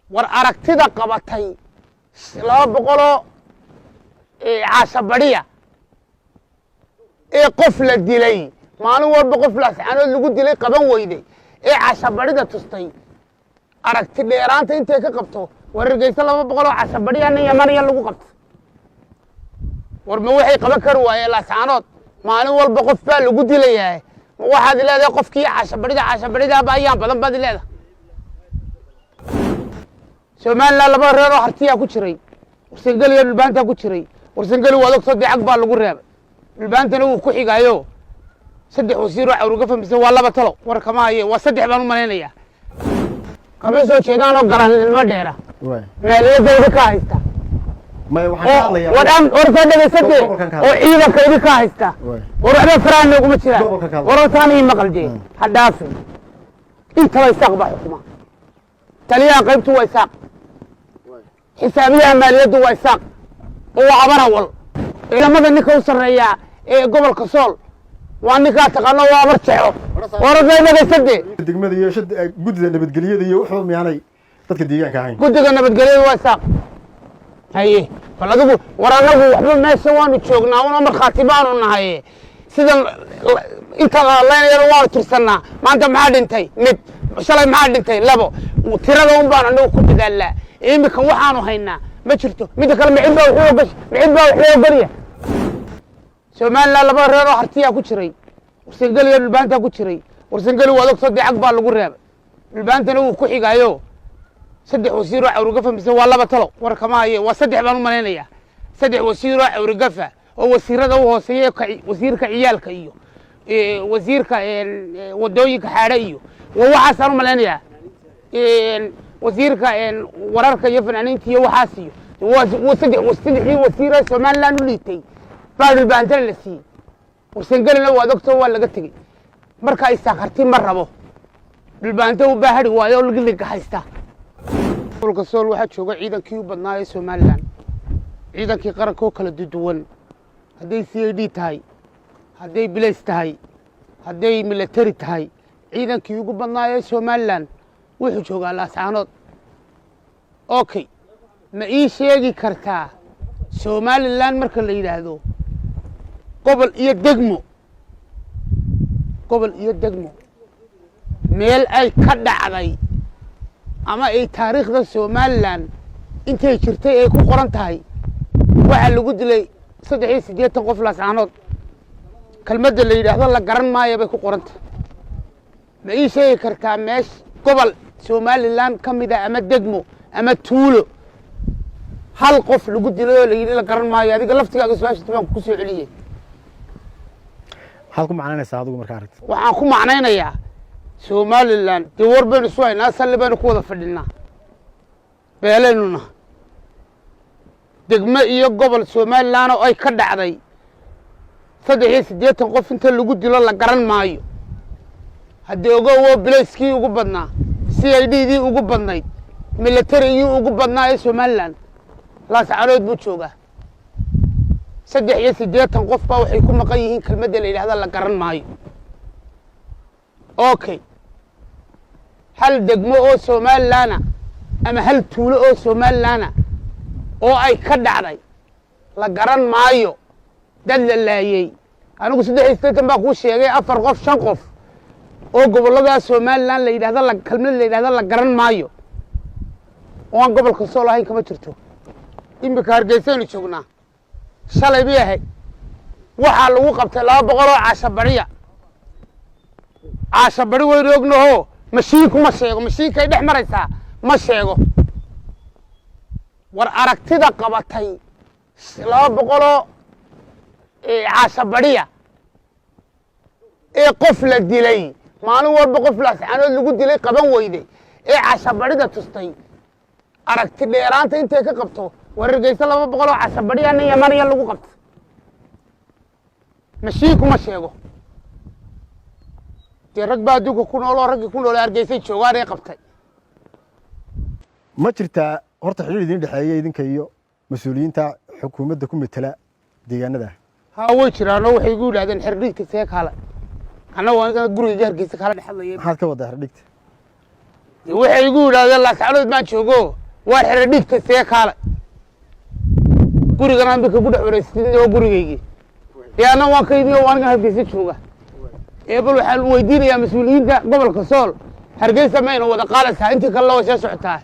war aragtida qabatay 200 caasha bariya qof la dilay maalin walba qof la saanood lagu dilay qaban weyday caasha barida tustay aragti dheeraanta intay ka qabto wargeysa 200 caasha bariya Yamaniya lagu qabto war ma waxay qaban kar waayeen la saanood maalin walba qof baa lagu dilayaa waxaad leedahay qofkii caasha barida baayaan badan baad leedahay Soomaaliland laba reer oo hartiya ku jiray warsangal iyo dhulbaanta ku jiray warsangal waa ogso dacag baa lagu reebay dhulbaantana uu ku xigaayo saddex wasiir oo awruga fahmisa waa laba talo war kama haye waa saddex baan u maleynaya kama soo jeedaan oo garan ilma dheera meelada ka haysta ما waxaan hadlayaa wadaan orta dhageysatay oo ciidanka ka haysta warada faraan ugu ma jira wartaan ay maqaldeen hadaafin inta way saqba xukuma taliya qaybtu way saq xisaabiyaha maaliyadu way saq oo abara wal ciidamada ninka u sareeya gobolka Sool waa ninka taqaano waa barjeeco warada dhageysatay degmada iyo gudida nabadgelyada iyo wuxuu miyaanay dadka deegaanka ahayn guddiga nabadgelyada way saq haye faladu waranagu waxba meesha waanu joognaa una marxaati baanu nahay sida inta la yaro waa tirsanaa maanta maxaa dhintay mid shalay maxaa dhintay labo tirada un baan anagu ku dadaalaa imika waxaanu haynaa ma jirto mid kale micid baa wuxuu bariya Soomaaliland laba reer oo hartiya ku jiray warsangal iyo dhulbaanta ku jiray warsangal waa ogso dacag baa lagu reebay dhulbaantana uu ku xigaayo saddex wasiir oo awruga fahmisa waa laba talo war kama haye waa saddex baan u maleynaya saddex wasiir oo awruga fa oo wasiirada u hooseeyo wasiirka ciyaalka iyo wasiirka wadooyinka xaare iyo waxaas aan u maleynaya wasiirka wararka iyo fanaaniinta iyo waxaas iyo saddex wasiir oo Soomaaliland u liitay baadil baantan la sii warsangalna waa doctor waa laga tagay marka ay saaqarti ma rabo dhulbaanta u baahari waayo laga haysta gobolka Sool waxa jooga ciidankii u badnaa ee Soomaaliland ciidankii qaranka oo kala duwan haday CID tahay haday police tahay haday military tahay ciidankii ugu badnaa ee Soomaaliland wuxuu joogaa Laascaanood okay ma ii sheegi kartaa Soomaaliland marka la yiraahdo gobol iyo degmo meel ay ka dhacday ama ay taariikhda Soomaaliland intay jirtay ay ku qoran tahay waxa lagu dilay 380 qof Laascaanood kalmadda la yiraahdo la garan maayo bay ku qoran tahay ma ii sheegi kartaa meesh gobol Soomaaliland kamida ama degmo ama tuulo hal qof lagu dilay oo la yiri la garan maayo adiga laftigaaga su'aasha baan ku soo celiyay hal ku macnaynaysa adigu markaa aragtay waxaan ku macnaynayaa Soomaaliland de warban soo hayna salibaan ku wada fadhinaa beeleynuna degmo iyo gobol Soomaaliland oo ay ka dhacday 380 qof inta lagu dilo la garan maayo hadii ogow bilayskii ugu badnaa CID-dii ugu badnayd military ugu badnaa ee Soomaaliland Laascaanood buu joogaa 380 qof baa waxay ku maqan yihiin kelmadda la yiraahdo la garan maayo okay hal degmo oo Soomaaliland ama hal tuulo oo Soomaaliland oo ay ka dhacday la garan maayo dad la laayay anigu 380 baa ku sheegay 4 qof 5 qof oo gobolada Soomaaliland la yiraahdo la kelmadda la yiraahdo la garan maayo oo gobolka Sool ahayn kama jirto imika Hargeysa joognaa shalay biyahay waxa lagu qabtay 200 oo caasha bari way ognaho mashiinku ma sheego mashiinkay dhex maraysaa ma sheego war aragtida qabatay 200 caasha bariya qof la dilay maalin walba qof la saanood lagu dilay qaban weyday caasha barida tustay aragti dheeraanta intay ka qabto wargeysa 200 caasha bariya Yamaniya lagu qabto mashiinku ma sheego rag baa duuga ku nool oo rag ku nool Hargeysa joogaan ay qabtay ma jirtaa horta xiriir idin dhaxeeyay idinka iyo mas'uuliyiinta xukuumadda ku metela deegaanada way jiraan waxay ugu yiraahdeen xiriirka see kala ana waa guriga Hargeysa kala dhaxlayay maxaad ka wada xiriirka waxay igu yidhaahdeen laascanood baan joogo waa xere dhiigta see kaale gurigan aan bika ku dhex wareysatay oo gurigaygii dee anna waan ka yimi oo aniga hargeysa jooga bal waxaan weydiinayaa mas-uuliyiinta gobolka sool hargeysa mayna wada qaadaysaa intii kale la way soo socotaa